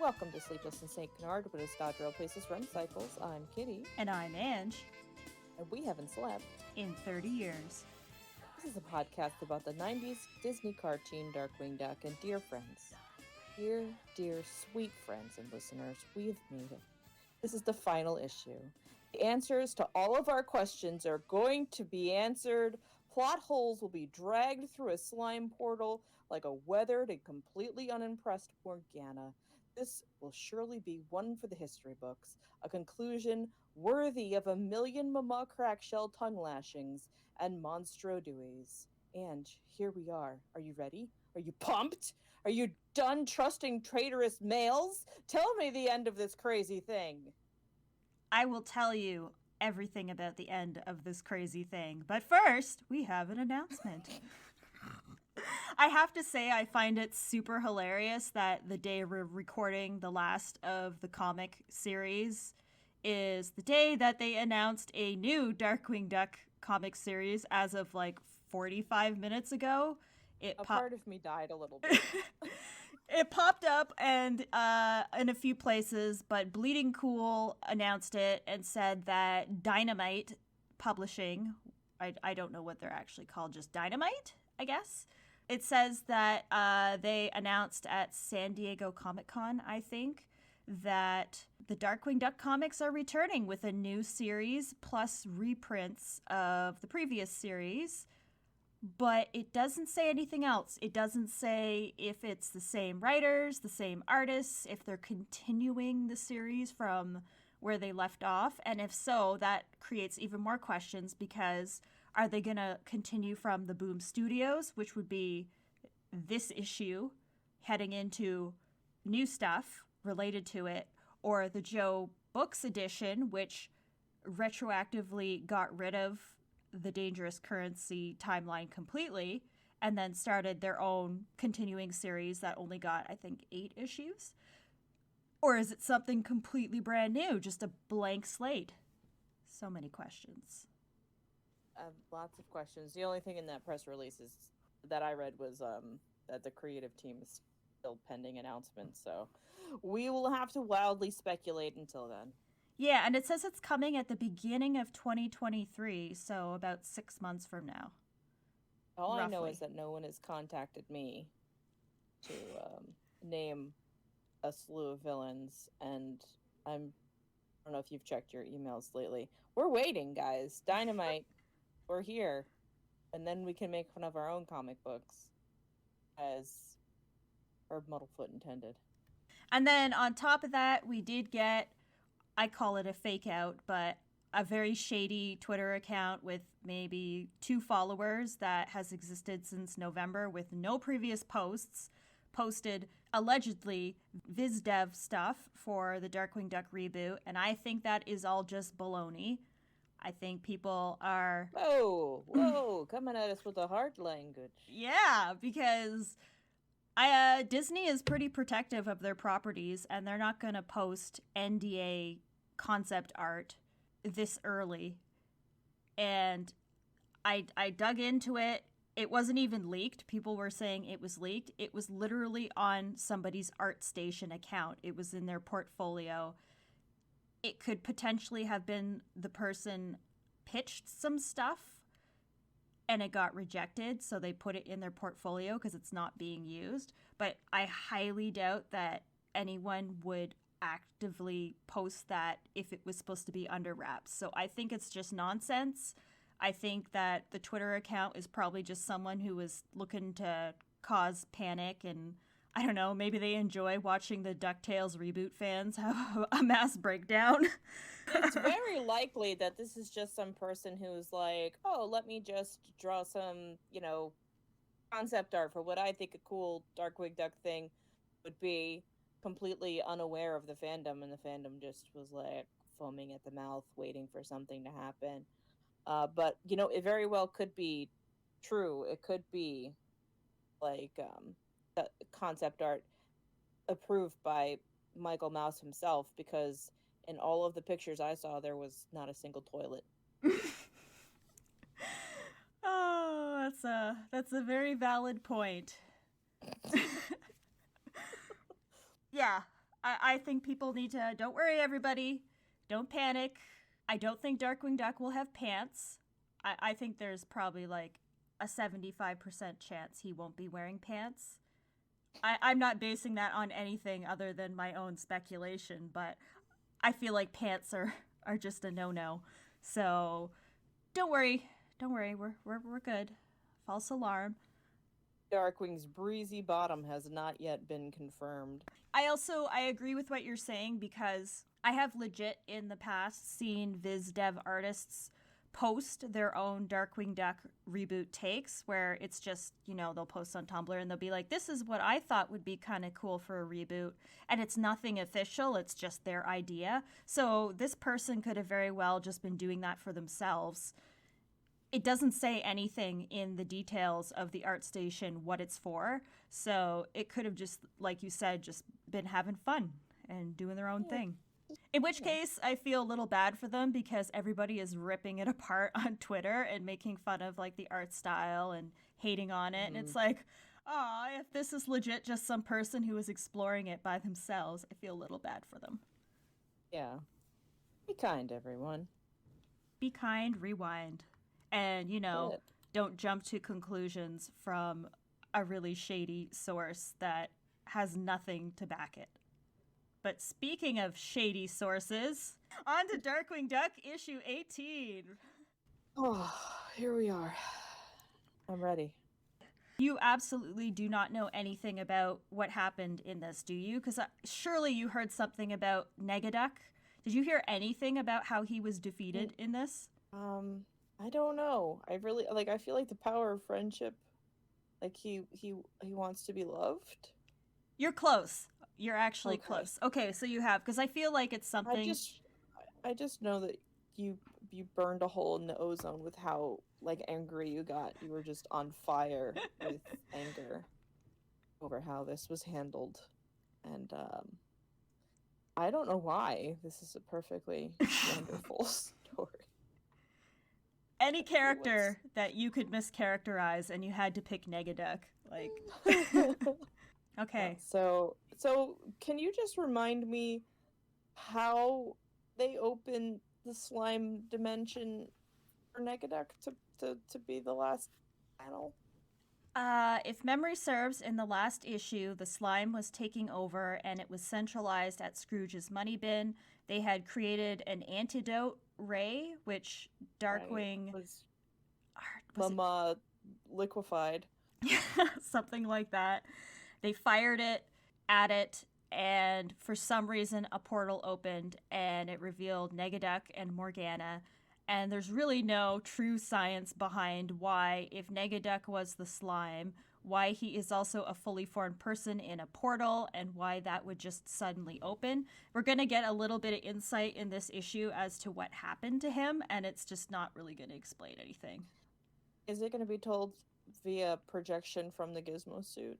Welcome to Sleepless in St. Canard, where Stodrell places run cycles. I'm Kitty. And I'm Ange. And we haven't slept in 30 years. This is a podcast about the 90s Disney cartoon Darkwing Duck. And dear friends, dear, sweet friends and listeners, we've made it. This is the final issue. The answers to all of our questions are going to be answered. Plot holes will be dragged through a slime portal like a weathered and completely unimpressed Morgana. This will surely be one for the history books, a conclusion worthy of a million mama crackshell tongue lashings and monstro dewies. And here we are. Are you ready? Are you pumped? Are you done trusting traitorous males? Tell me the end of this crazy thing. I will tell you everything about the end of this crazy thing. But first, we have an announcement. I have to say, I find it super hilarious that the day we're recording the last of the comic series is the day that they announced a new Darkwing Duck comic series as of like 45 minutes ago. Part of me died a little bit. It popped up and in a few places, but Bleeding Cool announced it and said that Dynamite Publishing, I don't know what they're actually called, just Dynamite, I guess. It says that they announced at San Diego Comic-Con, I think, that the Darkwing Duck comics are returning with a new series plus reprints of the previous series. But it doesn't say anything else. It doesn't say if it's the same writers, the same artists, if they're continuing the series from where they left off. And if so, that creates even more questions because are they going to continue from the Boom Studios, which would be this issue, heading into new stuff related to it, or the Joe Books edition, which retroactively got rid of the Dangerous Currency timeline completely and then started their own continuing series that only got, I think, 8 issues? Or is it something completely brand new, just a blank slate? So many questions. Lots of questions. The only thing in that press release that I read was that the creative team is still pending announcement, so we will have to wildly speculate until then. Yeah, and it says it's coming at the beginning of 2023, so about 6 months from now. All roughly. I know is that no one has contacted me to name a slew of villains, and I don't know if you've checked your emails lately. We're waiting, guys. Dynamite, we're here. And then we can make fun of our own comic books, as Herb Muddlefoot intended. And then on top of that, we did get, I call it a fake out, but a very shady Twitter account with maybe 2 followers that has existed since November with no previous posts, posted allegedly VizDev stuff for the Darkwing Duck reboot, and I think that is all just baloney. I think people are... Whoa, coming at us with the hard language. Yeah, because Disney is pretty protective of their properties, and they're not going to post NDA concept art this early. And I dug into it. It wasn't even leaked. People were saying it was leaked. It was literally on somebody's ArtStation account. It was in their portfolio. It could potentially have been the person pitched some stuff and it got rejected, so they put it in their portfolio because it's not being used. But I highly doubt that anyone would actively post that if it was supposed to be under wraps. So I think it's just nonsense. I think that the Twitter account is probably just someone who was looking to cause panic, and I don't know, maybe they enjoy watching the DuckTales reboot fans have a mass breakdown. It's very likely that this is just some person who's like, oh, let me just draw some, concept art for what I think a cool Darkwing Duck thing would be, completely unaware of the fandom, and the fandom just was like foaming at the mouth, waiting for something to happen. But, it very well could be true. It could be like concept art approved by Michael Mouse himself, because in all of the pictures I saw, there was not a single toilet. Oh, that's a very valid point. Yeah, I think people need to, don't worry, everybody. Don't panic. I don't think Darkwing Duck will have pants. I think there's probably like a 75% chance he won't be wearing pants. I'm not basing that on anything other than my own speculation, but I feel like pants are just a no-no. So don't worry. Don't worry. We're good. False alarm. Darkwing's breezy bottom has not yet been confirmed. I agree with what you're saying because I have legit in the past seen Viz Dev artists post their own Darkwing Duck reboot takes where it's just, they'll post on Tumblr and they'll be like, this is what I thought would be kind of cool for a reboot. And it's nothing official. It's just their idea. So this person could have very well just been doing that for themselves. It doesn't say anything in the details of the art station what it's for. So it could have just, like you said, just been having fun and doing their own thing. In which case, I feel a little bad for them because everybody is ripping it apart on Twitter and making fun of like the art style and hating on it. And it's like, if this is legit just some person who is exploring it by themselves, I feel a little bad for them. Yeah. Be kind, everyone. Be kind, rewind. And, don't jump to conclusions from a really shady source that has nothing to back it. But speaking of shady sources, on to Darkwing Duck Issue 18. Oh, here we are. I'm ready. You absolutely do not know anything about what happened in this, do you? Because surely you heard something about Negaduck. Did you hear anything about how he was defeated in this? I don't know. I really I feel like the power of friendship. Like he wants to be loved. You're close. You're actually close. Okay, so you have, because I feel like it's something. I just know that you burned a hole in the ozone with how angry you got. You were just on fire with anger over how this was handled, and I don't know why. This is a perfectly wonderful story. Any character that you could mischaracterize, and you had to pick Negaduck, like. Okay. So can you just remind me how they open the slime dimension for Negaduck to be the last panel? If memory serves, in the last issue, the slime was taking over and it was centralized at Scrooge's money bin. They had created an antidote ray, which Darkwing was liquefied. Something like that. They fired it at it, and for some reason, a portal opened, and it revealed Negaduck and Morgana. And there's really no true science behind why, if Negaduck was the slime, why he is also a fully formed person in a portal, and why that would just suddenly open. We're going to get a little bit of insight in this issue as to what happened to him, and it's just not really going to explain anything. Is it going to be told via projection from the Gizmo suit?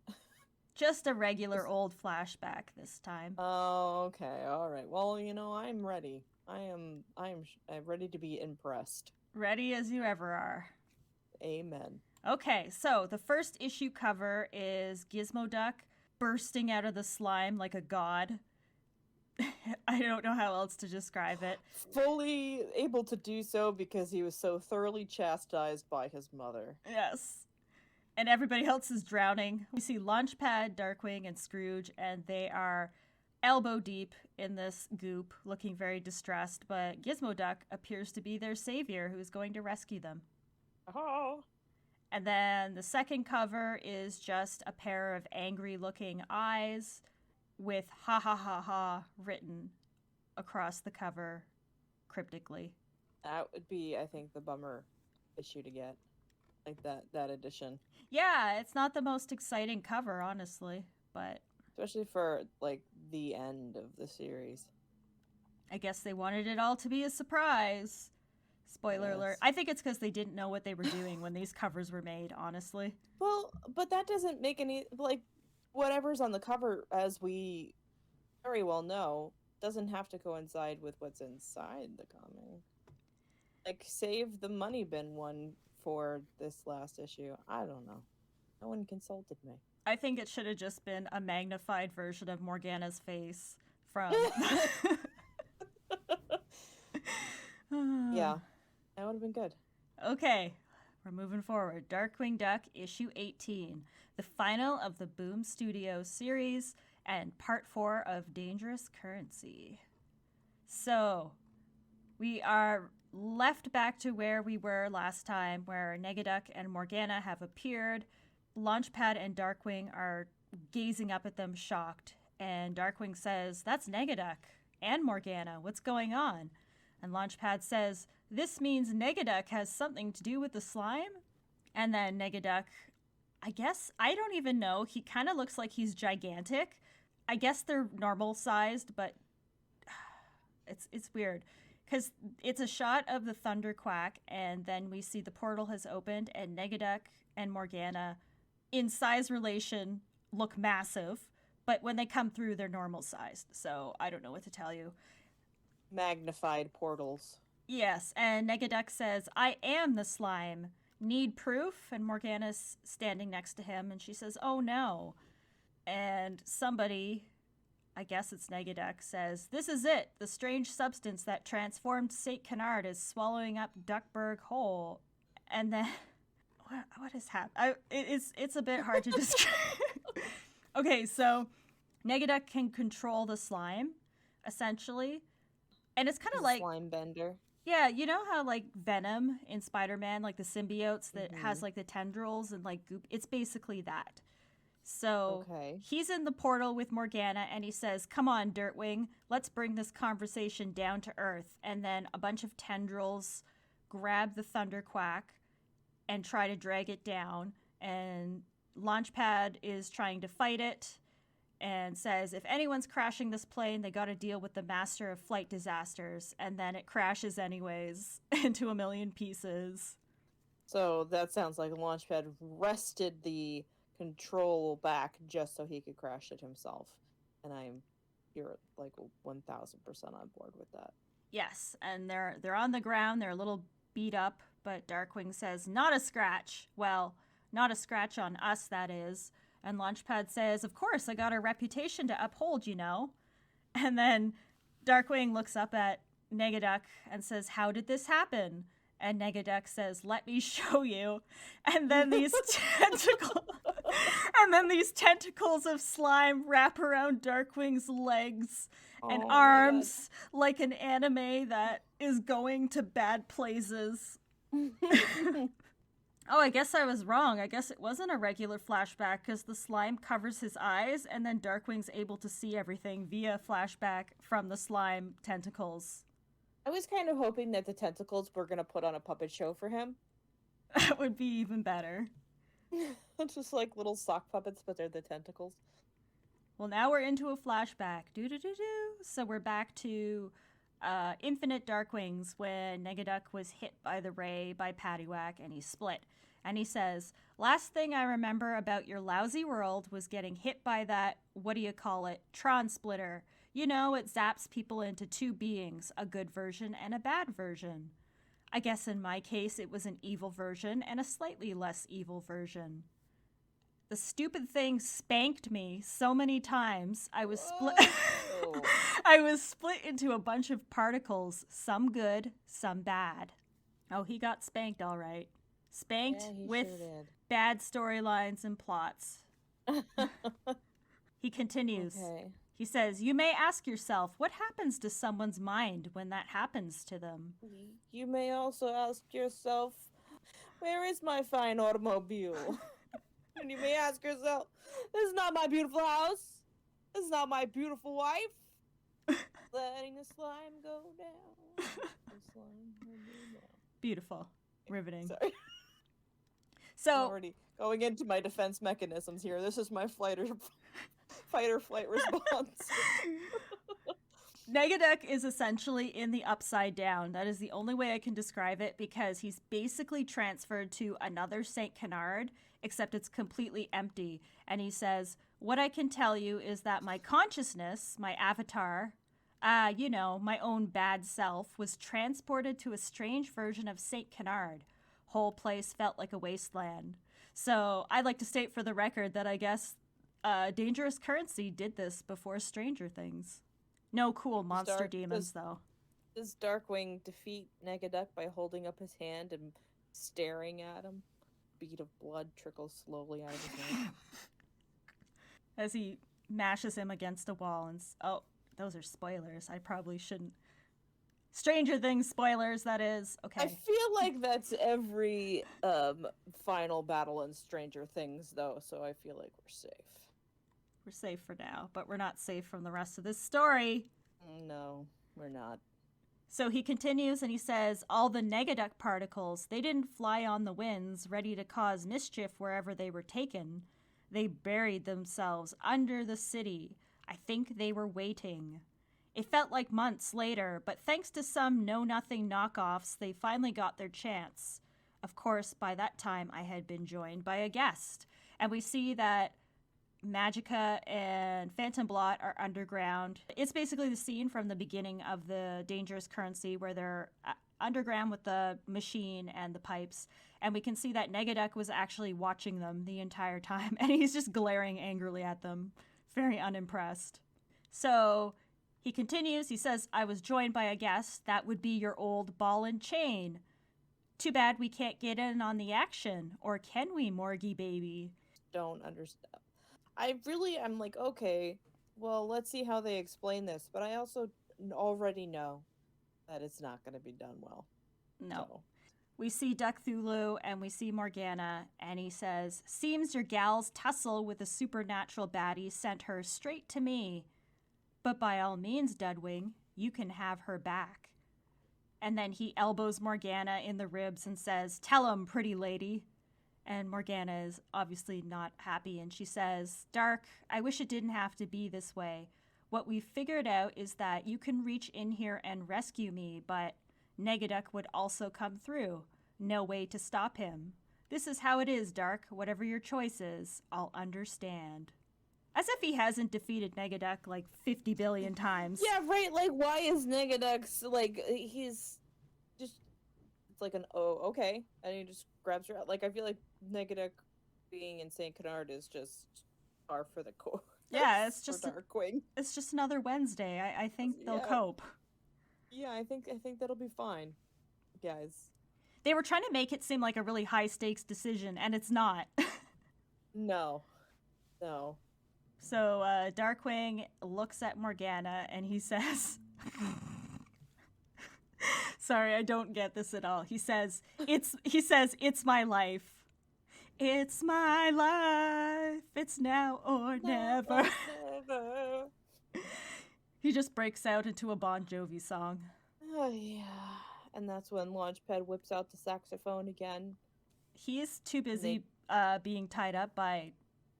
Just a regular old flashback this time. Oh, okay. All right. Well, I'm ready. I'm ready to be impressed. Ready as you ever are. Amen. Okay, so the first issue cover is Gizmo Duck bursting out of the slime like a god. I don't know how else to describe it. Fully able to do so because he was so thoroughly chastised by his mother. Yes. And everybody else is drowning. We see Launchpad, Darkwing, and Scrooge, and they are elbow deep in this goop, looking very distressed, but Gizmo Duck appears to be their savior who's going to rescue them. Oh. And then the second cover is just a pair of angry-looking eyes with ha ha ha ha written across the cover cryptically. That would be, I think, the bummer issue to get. Like that edition. Yeah, it's not the most exciting cover, honestly, but... Especially for, the end of the series. I guess they wanted it all to be a surprise. Spoiler alert. I think it's because they didn't know what they were doing when these covers were made, honestly. Well, but that doesn't make any... whatever's on the cover, as we very well know, doesn't have to coincide with what's inside the comic. Save the money bin one for this last issue. I don't know. No one consulted me. I think it should have just been a magnified version of Morgana's face from. Yeah, that would have been good. Okay, we're moving forward. Darkwing Duck issue 18, the final of the Boom Studios series and part 4 of Dangerous Currency. So, we are left back to where we were last time, where Negaduck and Morgana have appeared. Launchpad and Darkwing are gazing up at them shocked, and Darkwing says, "That's Negaduck and Morgana. What's going on?" And Launchpad says, "This means Negaduck has something to do with the slime?" And then Negaduck, I guess, I don't even know. He kind of looks like he's gigantic. I guess they're normal sized, but it's weird. Because it's a shot of the Thunderquack, and then we see the portal has opened, and Negaduck and Morgana, in size relation, look massive. But when they come through, they're normal sized. So I don't know what to tell you. Magnified portals. Yes, and Negaduck says, "I am the slime. Need proof?" And Morgana's standing next to him, and she says, "Oh no." And somebody, I guess it's Negaduck, says, "This is it. The strange substance that transformed St. Canard is swallowing up Duckburg whole." And then, what has happened? It's a bit hard to describe. Okay, so Negaduck can control the slime, essentially. And it's kind of like slime bender. Yeah, you know how like Venom in Spider-Man, like the symbiotes that has like the tendrils and like goop. It's basically that. So he's in the portal with Morgana, and he says, "Come on, Dirtwing, let's bring this conversation down to earth." And then a bunch of tendrils grab the Thunderquack and try to drag it down. And Launchpad is trying to fight it and says, "If anyone's crashing this plane, they got to deal with the master of flight disasters." And then it crashes anyways into a million pieces. So that sounds like Launchpad wrested the control back just so he could crash it himself. And you're like 1000% on board with that. Yes, and they're on the ground. They're a little beat up, but Darkwing says, "Not a scratch." Well, not a scratch on us, that is. And Launchpad says, "Of course, I got a reputation to uphold, you know." And then Darkwing looks up at Negaduck and says, "How did this happen?" And Negaduck says, "Let me show you." And then these tentacles of slime wrap around Darkwing's legs and arms like an anime that is going to bad places. Oh, I guess I was wrong. I guess it wasn't a regular flashback because the slime covers his eyes, and then Darkwing's able to see everything via flashback from the slime tentacles. I was kind of hoping that the tentacles were going to put on a puppet show for him. That would be even better. Just like little sock puppets, but they're the tentacles. Well, now we're into a flashback. So we're back to Infinite Darkwings when Negaduck was hit by the ray by Paddywhack and he split. And he says, "Last thing I remember about your lousy world was getting hit by that, Tron splitter. You know, it zaps people into two beings, a good version and a bad version. I guess in my case it was an evil version and a slightly less evil version. The stupid thing spanked me so many times, I was split I was split into a bunch of particles, some good, some bad." Oh, he got spanked all right. Spanked with bad storylines and plots. He continues. He says, "You may ask yourself, what happens to someone's mind when that happens to them? You may also ask yourself, where is my fine automobile? And you may ask yourself, this is not my beautiful house. This is not my beautiful wife. Letting the slime go down. The slime go down." Beautiful. Riveting. Sorry. So, I'm already going into my defense mechanisms here. This is my fight or flight response. Negaduck is essentially in the upside down. That is the only way I can describe it, because he's basically transferred to another St. Canard, except it's completely empty. And he says, "What I can tell you is that my consciousness, my avatar, my own bad self, was transported to a strange version of St. Canard. Whole place felt like a wasteland." So I'd like to state for the record that I guess Dangerous Currency did this before Stranger Things. No cool monster demons, though. Does Darkwing defeat Negaduck by holding up his hand and staring at him? Bead of blood trickles slowly out of his hand. As he mashes him against a wall and... Oh, those are spoilers. I probably shouldn't... Stranger Things spoilers, that is. Okay. I feel like that's every final battle in Stranger Things, though, so I feel like we're safe. We're safe for now, but we're not safe from the rest of this story. No, we're not. So he continues and he says, all the Negaduck particles, they didn't fly on the winds, ready to cause mischief wherever they were taken. They buried themselves under the city. I think they were waiting. It felt like months later, but thanks to some know-nothing knockoffs, they finally got their chance. Of course, by that time, I had been joined by a guest. And we see that Magica and Phantom Blot are underground. It's basically the scene from the beginning of the Dangerous Currency where they're underground with the machine and the pipes. And we can see that Negaduck was actually watching them the entire time. And he's just glaring angrily at them, very unimpressed. So... he continues, he says, I was joined by a guest. That would be your old ball and chain. Too bad we can't get in on the action. Or can we, Morgie baby? Don't understand. I'm like, okay, well, let's see how they explain this. But I also already know that it's not going to be done well. No. So. We see Duck Thulu and we see Morgana, and he says, seems your gal's tussle with a supernatural baddie sent her straight to me. But by all means, Dudwing, you can have her back. And then he elbows Morgana in the ribs and says, tell 'em, pretty lady. And Morgana is obviously not happy, and she says, Dark, I wish it didn't have to be this way. What we've figured out is that you can reach in here and rescue me, but Negaduck would also come through. No way to stop him. This is how it is, Dark. Whatever your choice is, I'll understand. As if he hasn't defeated Negaduck like 50 billion times. Yeah, right. Like, why is Negaduck's, like, he's just, it's like an, oh, okay. And he just grabs her out. Like, I feel like Negaduck being in St. Canard is just par for the course. Yeah, it's just Darkwing. It's just another Wednesday. I think they'll cope. Yeah, I think that'll be fine, guys. They were trying to make it seem like a really high stakes decision, and it's not. No. So Darkwing looks at Morgana and he says, sorry, I don't get this at all. He says, it's my life. It's my life. It's now or never. He just breaks out into a Bon Jovi song. Oh, yeah. And that's when Launchpad whips out the saxophone again. He's too busy being tied up by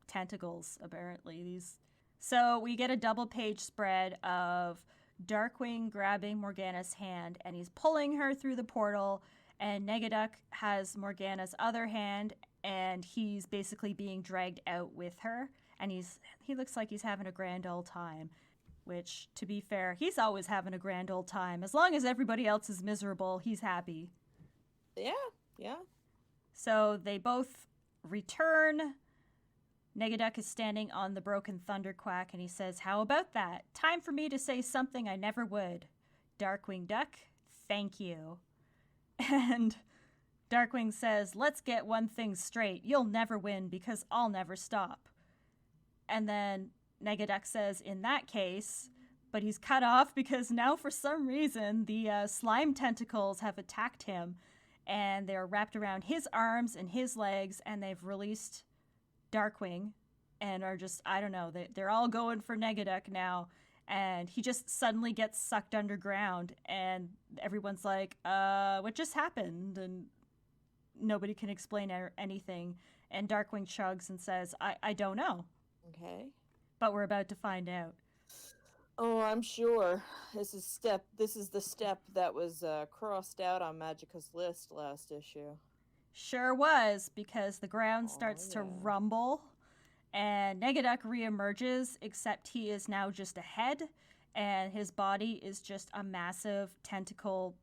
tentacles, apparently. So we get a double page spread of Darkwing grabbing Morgana's hand, and he's pulling her through the portal, and Negaduck has Morgana's other hand, and he's basically being dragged out with her, and he looks like he's having a grand old time, which, to be fair, he's always having a grand old time. As long as everybody else is miserable, he's happy. Yeah. So they both return. Negaduck is standing on the broken thunderquack, and he says, how about that? Time for me to say something I never would. Darkwing Duck, thank you. And Darkwing says, let's get one thing straight. You'll never win because I'll never stop. And then Negaduck says, in that case, but he's cut off because now for some reason the slime tentacles have attacked him, and they're wrapped around his arms and his legs, and they've released Darkwing and are just, I don't know, they're all going for Negaduck now, and he just suddenly gets sucked underground, and everyone's like, what just happened? And nobody can explain anything, and Darkwing shrugs and says, I don't know. Okay. But we're about to find out. Oh, I'm sure. This is the step that was crossed out on Magica's list last issue. Sure was, because the ground starts to rumble, and Negaduck reemerges, except he is now just a head, and his body is just a massive tentacle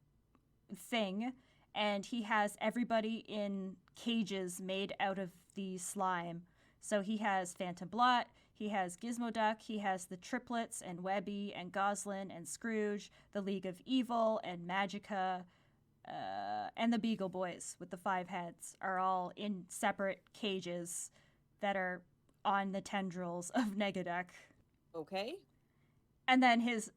thing, and he has everybody in cages made out of the slime. So he has Phantom Blot, he has Gizmo Duck, he has the triplets and Webby and Goslin and Scrooge, the League of Evil and Magica, and the Beagle Boys with the 5 heads are all in separate cages that are on the tendrils of Negaduck. Okay. And then his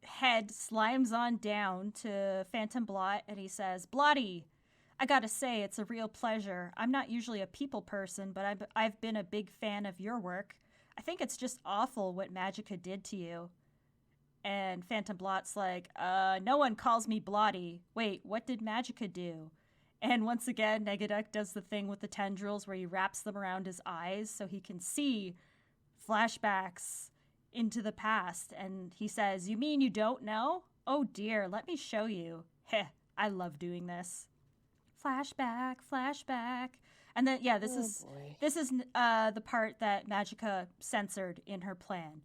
head slimes on down to Phantom Blot and he says, "Blotty, I gotta say, it's a real pleasure. I'm not usually a people person, but I've been a big fan of your work. I think it's just awful what Magica did to you." And Phantom Blot's like, no one calls me Blotty. Wait, what did Magica do? And once again, Negaduck does the thing with the tendrils where he wraps them around his eyes so he can see flashbacks into the past. And he says, "You mean you don't know? Oh dear, let me show you." Heh, I love doing this. Flashback, flashback. And then, yeah, this is the part that Magica censored in her plan.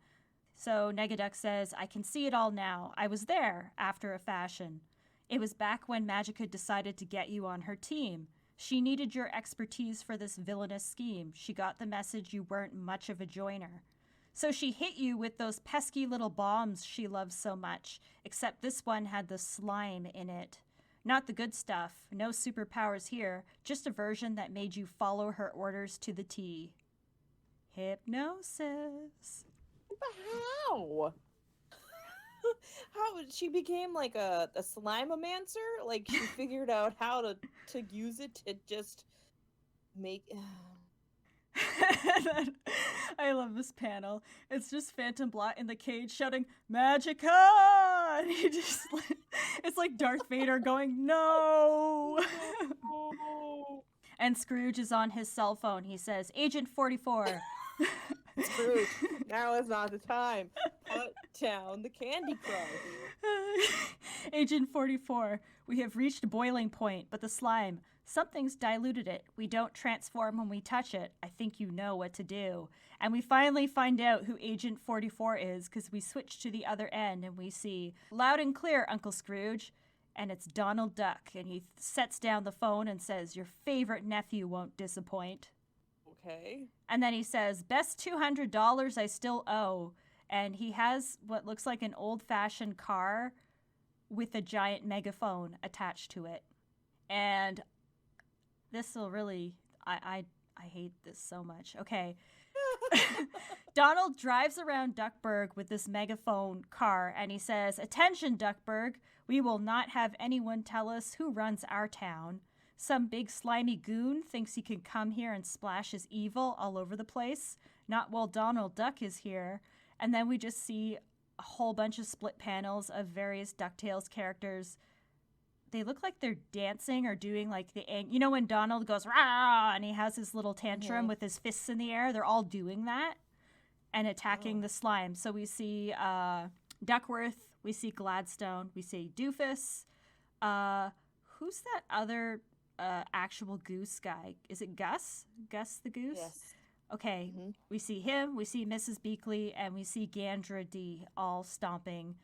So Negaduck says, "I can see it all now. I was there, after a fashion. It was back when Magica decided to get you on her team. She needed your expertise for this villainous scheme. She got the message you weren't much of a joiner. So she hit you with those pesky little bombs she loves so much, except this one had the slime in it. Not the good stuff. No superpowers here. Just a version that made you follow her orders to the T. Hypnosis." But how? How she became like a slime-omancer? Like she figured out how to use it to just make... I love this panel. It's just Phantom Blot in the cage shouting, "Magica!" And he just it's like Darth Vader going, "No!" No. And Scrooge is on his cell phone. He says, "Agent 44. Scrooge, now is not the time. Put down the Candy Crush. Agent 44, we have reached boiling point, but the slime, something's diluted it. We don't transform when we touch it. I think you know what to do." And we finally find out who Agent 44 is because we switch to the other end and we see, "Loud and clear, Uncle Scrooge." And it's Donald Duck. And he sets down the phone and says, "Your favorite nephew won't disappoint." Okay. And then he says, "Best $200 I still owe." And he has what looks like an old-fashioned car with a giant megaphone attached to it. And this will really... I hate this so much. Okay. Donald drives around Duckburg with this megaphone car, and he says, "Attention, Duckburg. We will not have anyone tell us who runs our town. Some big slimy goon thinks he can come here and splash his evil all over the place. Not while Donald Duck is here." And then we just see a whole bunch of split panels of various DuckTales characters. They look like they're dancing or doing like the... You know when Donald goes, "Rah!" and he has his little tantrum with his fists in the air? They're all doing that and attacking the slime. So we see Duckworth, we see Gladstone, we see Doofus. Who's that other... actual goose guy? Is it Gus? Gus the goose? Yes. Okay. Mm-hmm. We see him, we see Mrs. Beakley, and we see Gandra D all stomping.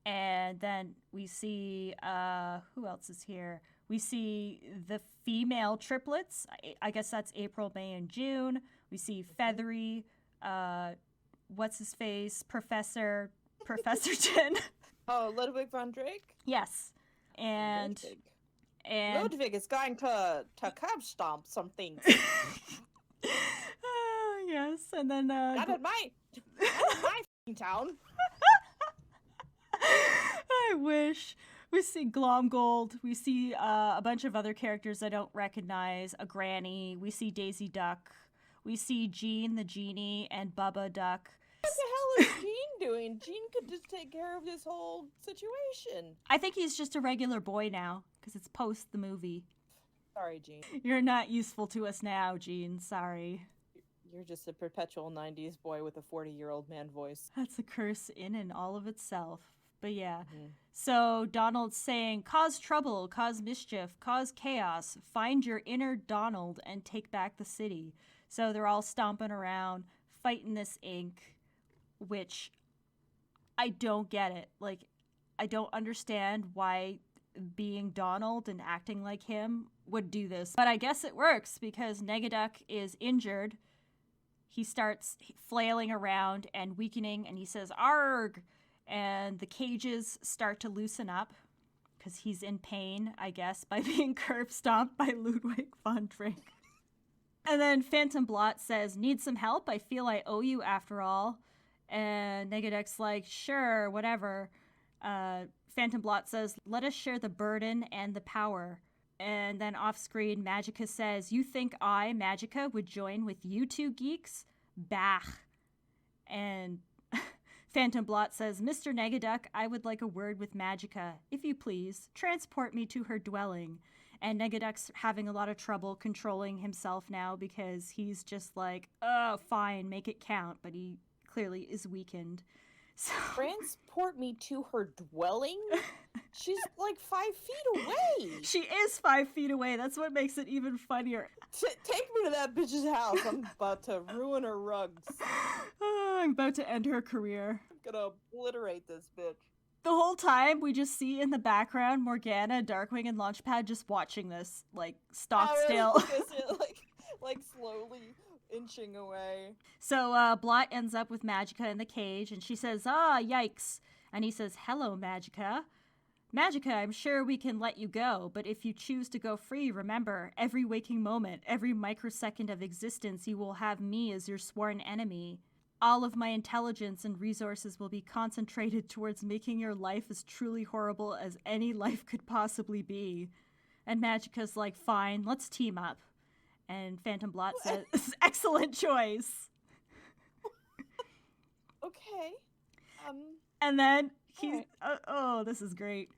And then we see, who else is here? We see the female triplets. I guess that's April, May, and June. We see Feathery, what's his face? Professor Tin. Oh, Ludwig von Drake? Yes. And... Ludwig is going to curb stomp some things. Yes, and then not in my town. I wish. We see Glomgold. We see a bunch of other characters I don't recognize. A granny. We see Daisy Duck. We see Jean the genie and Bubba Duck. What the hell is Jean doing? Jean could just take care of this whole situation. I think he's just a regular boy now, because it's post the movie. Sorry, Jean. You're not useful to us now, Jean. Sorry. You're just a perpetual 90s boy with a 40-year-old man voice. That's a curse in and all of itself. But yeah. Mm-hmm. So Donald's saying, "Cause trouble, cause mischief, cause chaos, find your inner Donald and take back the city." So they're all stomping around, fighting this ink, which I don't get it. Like, I don't understand why being Donald and acting like him would do this. But I guess it works because Negaduck is injured he starts flailing around and weakening, and he says, "Arg!" And the cages start to loosen up because he's in pain, I guess, by being curb stomped by Ludwig von Drake. And then Phantom Blot says, "Need some help? I feel I owe you after all." And Negaduck's like, "Sure, whatever." Phantom Blot says, "Let us share the burden and the power." And then off screen, Magica says, "You think I, Magica, would join with you two geeks? Bah." And Phantom Blot says, "Mr. Negaduck, I would like a word with Magica. If you please, transport me to her dwelling." And Negaduck's having a lot of trouble controlling himself now because he's just like, "Oh, fine, make it count." But he clearly is weakened. So Transport me to her dwelling? She's like 5 feet away. She is 5 feet away. That's what makes it even funnier. Take me to that bitch's house. I'm about to ruin her rugs. I'm about to end her career. I'm gonna obliterate this bitch. The whole time, we just see in the background Morgana, Darkwing, and Launchpad just watching this, like, stock still. like slowly inching away. So Blot ends up with Magica in the cage, and she says, "Ah, yikes." And he says, "Hello, Magica. Magica, I'm sure we can let you go, but if you choose to go free, remember, every waking moment, every microsecond of existence, you will have me as your sworn enemy. All of my intelligence and resources will be concentrated towards making your life as truly horrible as any life could possibly be." And Magica's like, "Fine, let's team up." And Phantom Blot says, "Excellent choice." Okay. And then he's, right. this is great.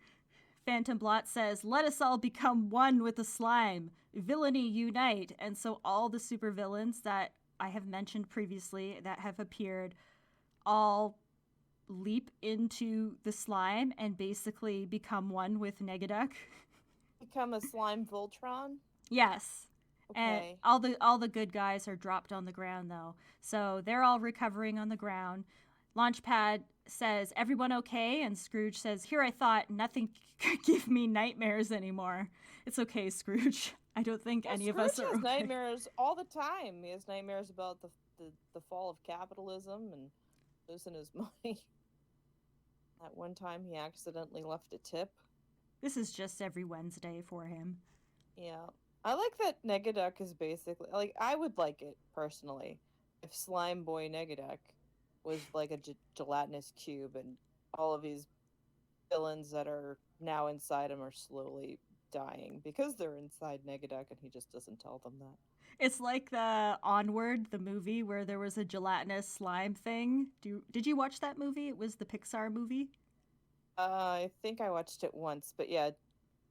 Phantom Blot says, "Let us all become one with the slime. Villainy unite." And so all the supervillains that I have mentioned previously that have appeared all leap into the slime and basically become one with Negaduck. Become a slime Voltron? Yes. Okay. And all the good guys are dropped on the ground, though. So they're all recovering on the ground. Launchpad says, "Everyone okay?" And Scrooge says, "Here I thought nothing could give me nightmares anymore." It's okay, Scrooge. I don't think any of us are Scrooge has okay. nightmares all the time. He has nightmares about the fall of capitalism and losing his money. That one time he accidentally left a tip. This is just every Wednesday for him. Yeah. I like that Negaduck is basically, like, I would like it, personally, if Slime Boy Negaduck was like a gelatinous cube and all of these villains that are now inside him are slowly dying because they're inside Negaduck and he just doesn't tell them that. It's like the Onward, the movie where there was a gelatinous slime thing. Did you watch that movie? It was the Pixar movie. I think I watched it once, but yeah,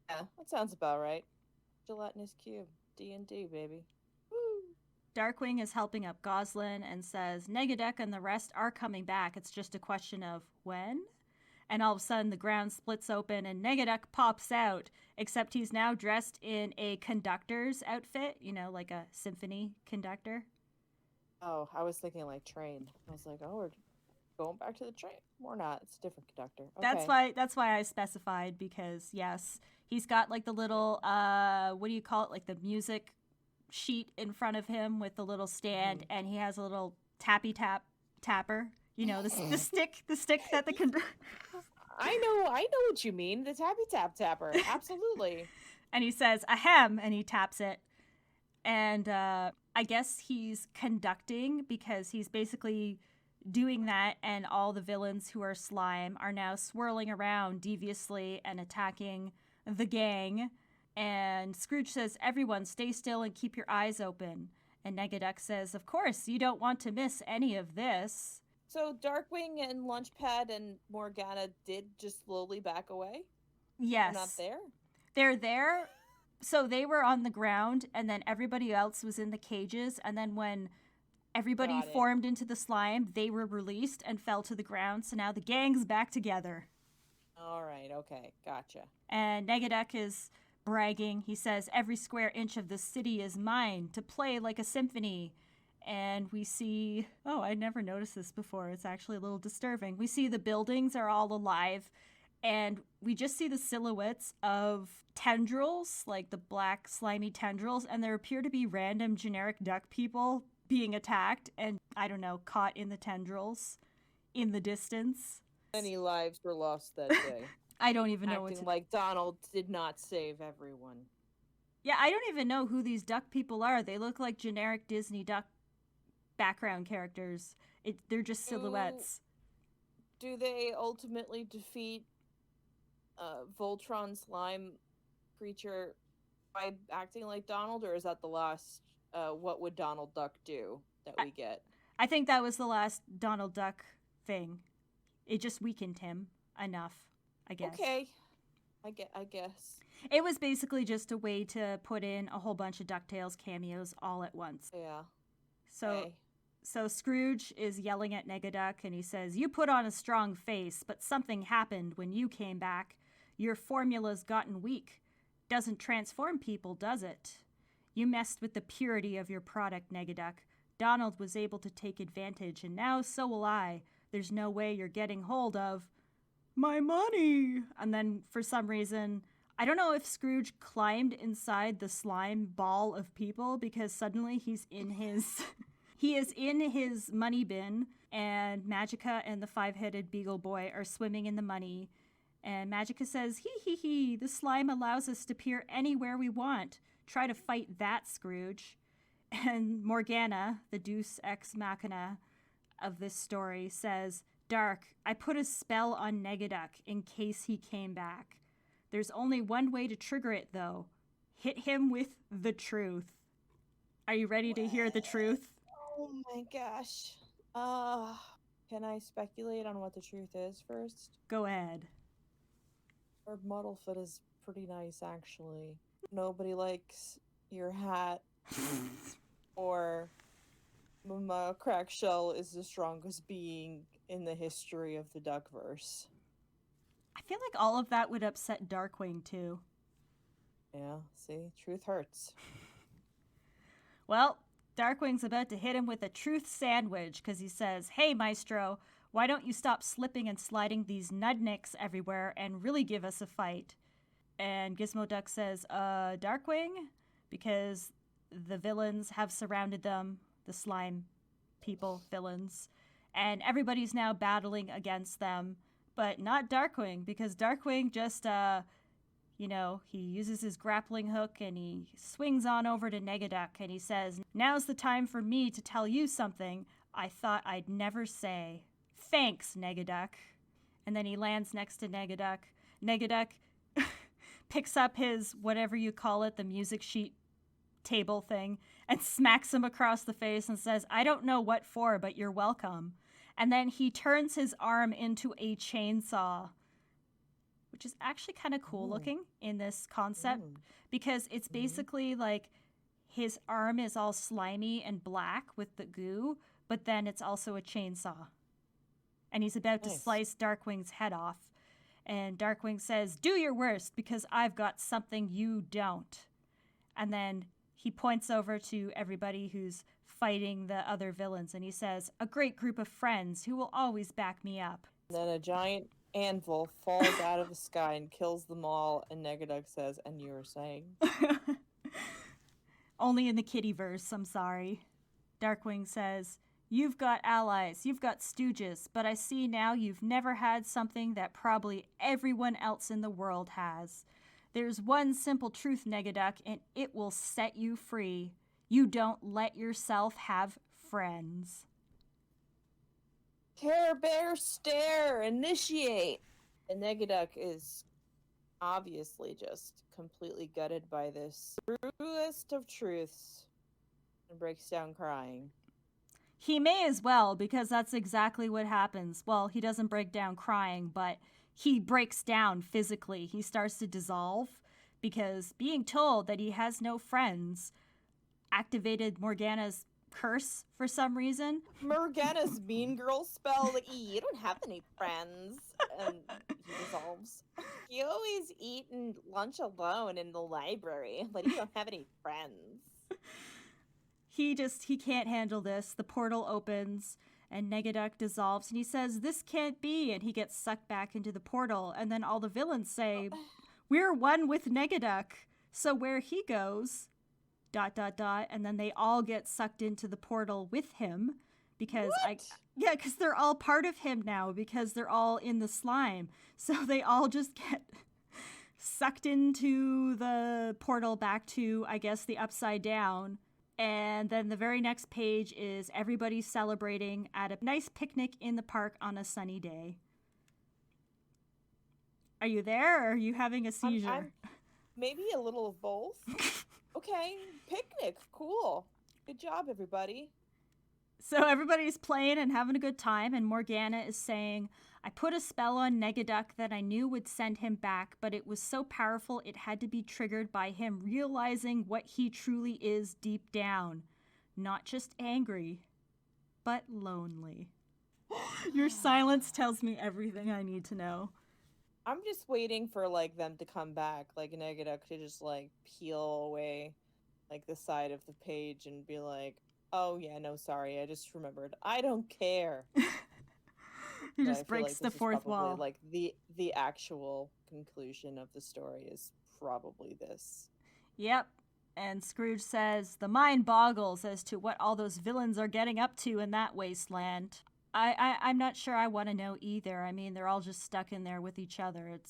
that sounds about right. Gelatinous cube, D&D, baby. Woo! Darkwing is helping up Goslin and says, "Negaduck and the rest are coming back. It's just a question of when." And all of a sudden, the ground splits open and Negaduck pops out, except he's now dressed in a conductor's outfit, like a symphony conductor. Oh, I was thinking like train. I was like, oh, we're going back to the train. Or not. It's a different conductor. Okay. That's why I specified, because, yes, he's got like the little, what do you call it? Like the music sheet in front of him with the little stand, and he has a little tapper. The stick that the conductor... I know what you mean. The tapper. Absolutely. And he says, "Ahem," and he taps it. And I guess he's conducting because he's basically doing that, and all the villains who are slime are now swirling around deviously and attacking the gang. And Scrooge says, "Everyone stay still and keep your eyes open." And Negaduck says, "Of course, you don't want to miss any of this." So Darkwing and Launchpad and Morgana did just slowly back away? Yes. They're not there? They're there. So they were on the ground, and then everybody else was in the cages. And then when everybody formed into the slime, they were released and fell to the ground. So now the gang's back together. All right. Okay. Gotcha. And Negaduck is bragging. He says, "Every square inch of the city is mine to play like a symphony." And we see, I never noticed this before. It's actually a little disturbing. We see the buildings are all alive, and we just see the silhouettes of tendrils, like the black slimy tendrils, and there appear to be random generic duck people being attacked and, I don't know, caught in the tendrils in the distance. Many lives were lost that day. I don't even know what Acting like Donald did not save everyone. Yeah, I don't even know who these duck people are. They look like generic Disney duck background characters. They're just silhouettes. Do they ultimately defeat Voltron slime creature by acting like Donald, or is that the last what would Donald Duck do that we get? I think that was the last Donald Duck thing. It just weakened him enough, I guess. Okay. I guess. It was basically just a way to put in a whole bunch of DuckTales cameos all at once. Yeah. So Scrooge is yelling at Negaduck, and he says, "You put on a strong face, but something happened when you came back. Your formula's gotten weak. Doesn't transform people, does it? You messed with the purity of your product, Negaduck. Donald was able to take advantage, and now so will I. There's no way you're getting hold of my money." And then, for some reason, I don't know if Scrooge climbed inside the slime ball of people, because suddenly he's in his... He is in his money bin, and Magica and the five-headed Beagle Boy are swimming in the money. And Magica says, "Hee, the slime allows us to peer anywhere we want. Try to fight that, Scrooge." And Morgana, the deus ex machina of this story, says, "Dark, I put a spell on Negaduck in case he came back. There's only one way to trigger it, though. Hit him with the truth." Are you ready to hear the truth? Oh my gosh. Can I speculate on what the truth is first? Go ahead. Herb Muddlefoot is pretty nice, actually. Nobody likes your hat. Or Mama Crackshell is the strongest being in the history of the Duckverse. I feel like all of that would upset Darkwing, too. Yeah, see? Truth hurts. Well, Darkwing's about to hit him with a truth sandwich, because he says, "Hey, Maestro, why don't you stop slipping and sliding these nudniks everywhere and really give us a fight?" And Gizmo Duck says, Darkwing? Because the villains have surrounded them, the slime people, villains, and everybody's now battling against them, but not Darkwing, because Darkwing just, he uses his grappling hook and he swings on over to Negaduck and he says, "Now's the time for me to tell you something I thought I'd never say. Thanks, Negaduck." And then he lands next to Negaduck. Negaduck picks up his, whatever you call it, the music sheet table thing, and smacks him across the face and says, "I don't know what for, but you're welcome." And then he turns his arm into a chainsaw, which is actually kind of cool looking in this concept, because it's basically like his arm is all slimy and black with the goo, but then it's also a chainsaw. And he's about to slice Darkwing's head off. And Darkwing says, "Do your worst, because I've got something you don't." And then he points over to everybody who's fighting the other villains, and he says, "A great group of friends who will always back me up." Then a giant anvil falls out of the sky and kills them all, and Negaduck says, "And you were saying?" Only in the Kittyverse, I'm sorry. Darkwing says, "You've got allies, you've got stooges, but I see now you've never had something that probably everyone else in the world has. There's one simple truth, Negaduck, and it will set you free. You don't let yourself have friends." Care Bear Stare, initiate! And Negaduck is obviously just completely gutted by this truest of truths and breaks down crying. He may as well, because that's exactly what happens. Well, he doesn't break down crying, but he breaks down physically. He starts to dissolve, because being told that he has no friends activated Morgana's curse for some reason. Morgana's mean girl spell, like, "You don't have any friends," and he dissolves. "You always eat lunch alone in the library, but you don't have any friends." He can't handle this. The portal opens and Negaduck dissolves, and he says, "This can't be," and he gets sucked back into the portal, and then all the villains say, "We're one with Negaduck, so where he goes, And then they all get sucked into the portal with him because What? because they're all part of him now because they're all in the slime. So they all just get sucked into the portal back to, I guess, the Upside Down. And then the very next page is everybody celebrating at a nice picnic in the park on a sunny day. Are you there, or are you having a seizure? I'm maybe a little of both. Okay, picnic, cool. Good job, everybody. So everybody's playing and having a good time, and Morgana is saying, I put a spell on Negaduck that I knew would send him back, but it was so powerful it had to be triggered by him realizing what he truly is deep down. Not just angry, but lonely. Your silence tells me everything I need to know. I'm just waiting for, like, them to come back, like, Negaduck to just, like, peel away, like, the side of the page and be like, oh, yeah, no, sorry, I just remembered. I don't care. He just breaks the fourth wall. Like, the actual conclusion of the story is probably this. Yep. And Scrooge says, the mind boggles as to what all those villains are getting up to in that wasteland. I'm not sure I want to know either. I mean, they're all just stuck in there with each other.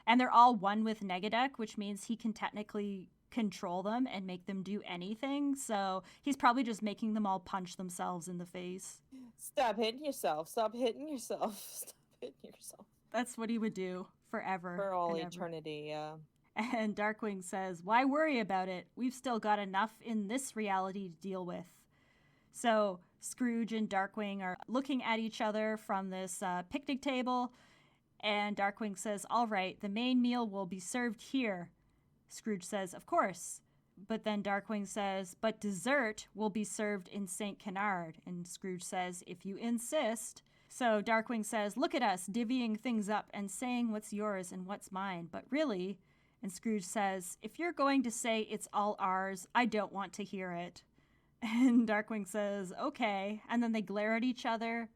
And they're all one with Negaduck, which means he can technically control them and make them do anything. So he's probably just making them all punch themselves in the face. Stop hitting yourself. Stop hitting yourself. Stop hitting yourself. That's what he would do forever. For all eternity, yeah. And Darkwing says, why worry about it? We've still got enough in this reality to deal with. So Scrooge and Darkwing are looking at each other from this picnic table. And Darkwing says, all right, the main meal will be served here. Scrooge says, of course. But then Darkwing says, but dessert will be served in St. Canard. And Scrooge says, if you insist. So Darkwing says, look at us divvying things up and saying what's yours and what's mine. But really, and Scrooge says, if you're going to say it's all ours, I don't want to hear it. And Darkwing says, okay. And then they glare at each other,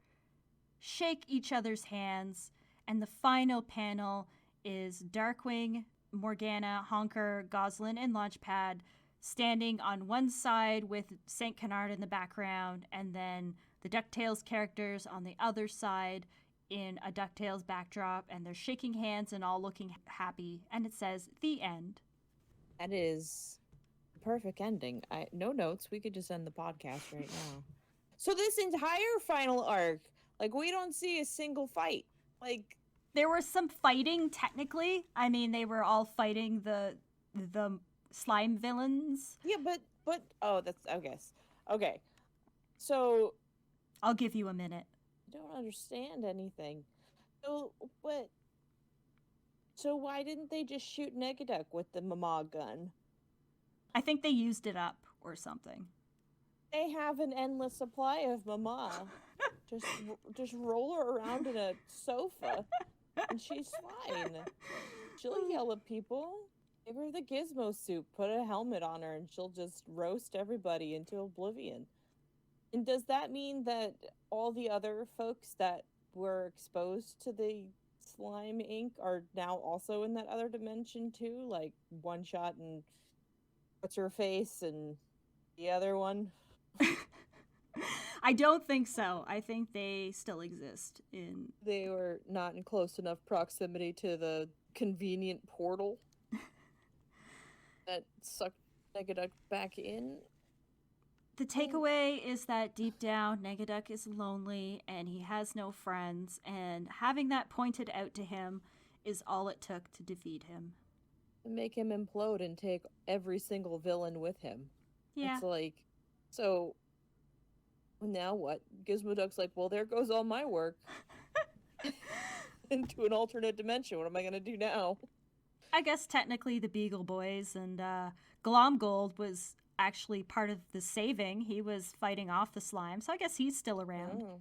shake each other's hands. And the final panel is Darkwing, Morgana, Honker, Goslin, and Launchpad standing on one side with St. Canard in the background, and then the DuckTales characters on the other side in a DuckTales backdrop, and they're shaking hands and all looking happy. And it says, the end. That is the perfect ending. No notes. We could just end the podcast right now. So this entire final arc, like, we don't see a single fight. Like, there was some fighting, technically. I mean, they were all fighting the slime villains. Yeah, but oh, that's, I guess. Okay. So I'll give you a minute. I don't understand anything. So why didn't they just shoot Negaduck with the Mama gun? I think they used it up or something. They have an endless supply of Mama. just roll her around in a sofa, and she's fine. She'll yell at people. Give her the gizmo suit, put a helmet on her, and she'll just roast everybody into oblivion. And does that mean that all the other folks that were exposed to the slime ink are now also in that other dimension too? Like One Shot and what's her face and the other one? I don't think so. I think they still exist in... They were not in close enough proximity to the convenient portal that sucked Negaduck back in. The takeaway is that deep down, Negaduck is lonely and he has no friends, and having that pointed out to him is all it took to defeat him. Make him implode and take every single villain with him. Yeah. It's like, so now what? Gizmo Duck's like, well, there goes all my work. Into an alternate dimension. What am I going to do now? I guess technically the Beagle Boys and Glomgold was actually part of the saving. He was fighting off the slime, so I guess he's still around. Oh,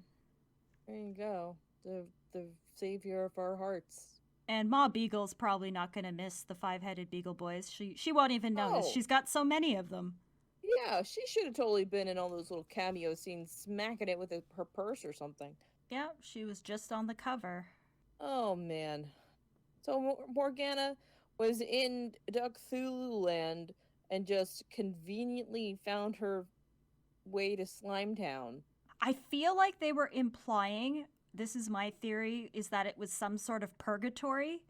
there you go. The savior of our hearts. And Ma Beagle's probably not going to miss the five-headed Beagle Boys. She won't even notice. Oh. She's got so many of them. Yeah, she should have totally been in all those little cameo scenes, smacking it with her purse or something. Yeah, she was just on the cover. Oh, man. So Morgana was in Duck Thulu Land and just conveniently found her way to Slimetown. I feel like they were implying, this is my theory, is that it was some sort of purgatory.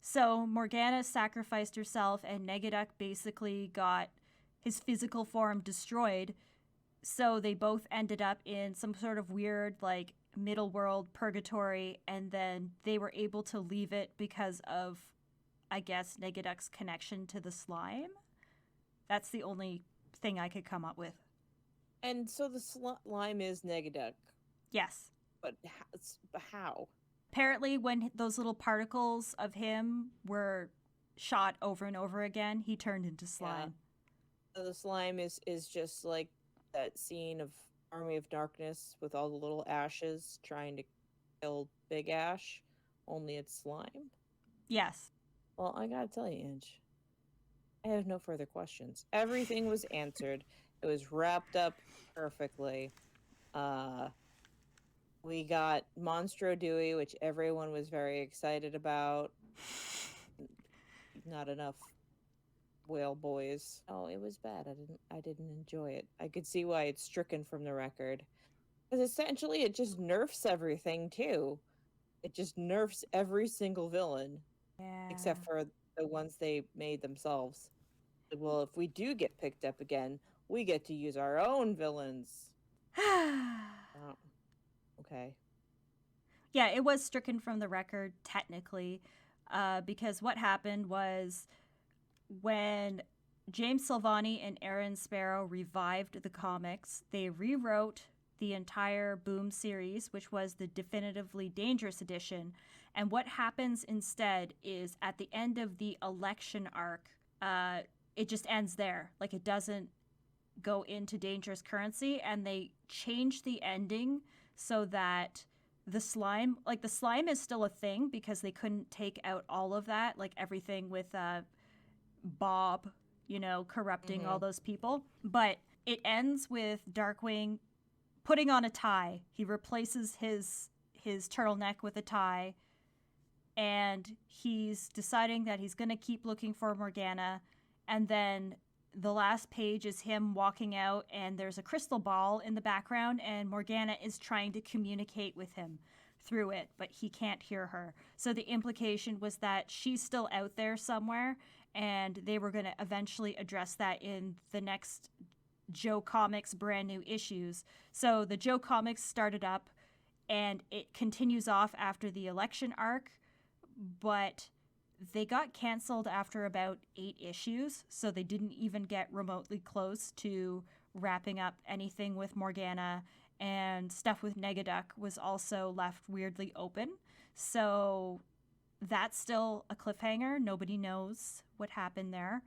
So Morgana sacrificed herself, and Negaduck basically got his physical form destroyed. So they both ended up in some sort of weird, like, middle world purgatory, and then they were able to leave it because of, I guess, Negaduck's connection to the slime. That's the only thing I could come up with. And so the slime is Negaduck. Yes. But how? Apparently, when those little particles of him were shot over and over again, he turned into slime. Yeah. So the slime is just like that scene of Army of Darkness with all the little ashes trying to kill Big Ash, only it's slime? Yes. Well, I gotta tell you, Ange, I have no further questions. Everything was answered. It was wrapped up perfectly. We got Monstro Dewey, which everyone was very excited about. Not enough whale boys. Oh, it was bad. I didn't enjoy it. I could see why it's stricken from the record. Because essentially it just nerfs everything too. It just nerfs every single villain. Yeah. Except for the ones they made themselves. Well, if we do get picked up again, we get to use our own villains. Oh, okay. Yeah, it was stricken from the record, technically, because what happened was when James Silvani and Aaron Sparrow revived the comics, they rewrote the entire Boom series, which was the Definitively Dangerous edition. And what happens instead is at the end of the election arc, it just ends there. Like, it doesn't go into Dangerous Currency, and they changed the ending so that the slime is still a thing because they couldn't take out all of that, like everything with Bob, corrupting all those people. But it ends with Darkwing putting on a tie. He replaces his turtleneck with a tie, and he's deciding that he's going to keep looking for Morgana. And then the last page is him walking out, and there's a crystal ball in the background, and Morgana is trying to communicate with him through it, but he can't hear her. So the implication was that she's still out there somewhere, and they were going to eventually address that in the next Joe Comics brand new issues. So the Joe Comics started up, and it continues off after the election arc, but they got canceled after about 8 issues, so they didn't even get remotely close to wrapping up anything with Morgana, and stuff with Negaduck was also left weirdly open. So that's still a cliffhanger. Nobody knows what happened there.